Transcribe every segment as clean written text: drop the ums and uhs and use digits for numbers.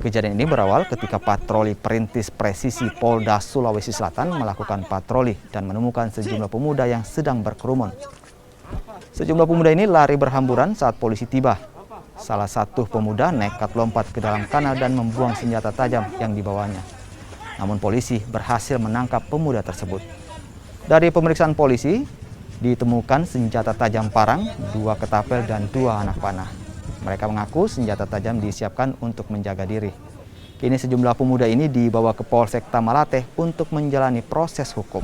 Kejadian ini berawal ketika patroli perintis presisi Polda Sulawesi Selatan melakukan patroli dan menemukan sejumlah pemuda yang sedang berkerumun. Sejumlah pemuda ini lari berhamburan saat polisi tiba. Salah satu pemuda nekat lompat ke dalam kanal dan membuang senjata tajam yang dibawanya. Namun polisi berhasil menangkap pemuda tersebut. Dari pemeriksaan polisi, ditemukan senjata tajam parang, 2 ketapel, dan 2 anak panah. Mereka mengaku senjata tajam disiapkan untuk menjaga diri. Kini sejumlah pemuda ini dibawa ke Polsek Tamalate untuk menjalani proses hukum.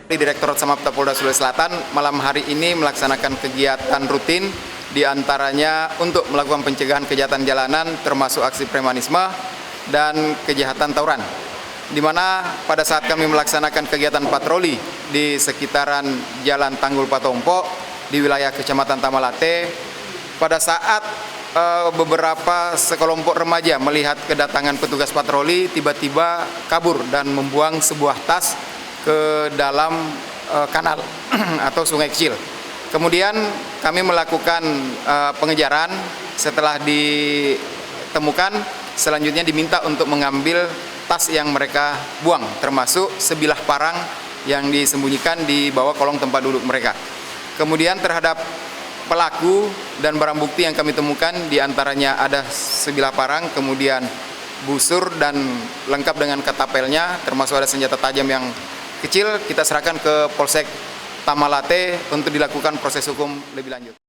Direktorat Samapta Polda Sulawesi Selatan malam hari ini melaksanakan kegiatan rutin, diantaranya untuk melakukan pencegahan kejahatan jalanan termasuk aksi premanisme dan kejahatan tawuran. Di mana pada saat kami melaksanakan kegiatan patroli di sekitaran Jalan Tanggul Patompo di wilayah Kecamatan Tamalate, pada saat beberapa sekelompok remaja melihat kedatangan petugas patroli tiba-tiba kabur dan membuang sebuah tas ke dalam kanal atau sungai kecil. Kemudian kami melakukan pengejaran. Setelah ditemukan, selanjutnya diminta untuk mengambil tas yang mereka buang, termasuk sebilah parang yang disembunyikan di bawah kolong tempat duduk mereka. Kemudian terhadap pelaku dan barang bukti yang kami temukan, diantaranya ada sebilah parang, kemudian busur dan lengkap dengan ketapelnya, termasuk ada senjata tajam yang kecil. Kita serahkan ke Polsek Tamalate untuk dilakukan proses hukum lebih lanjut.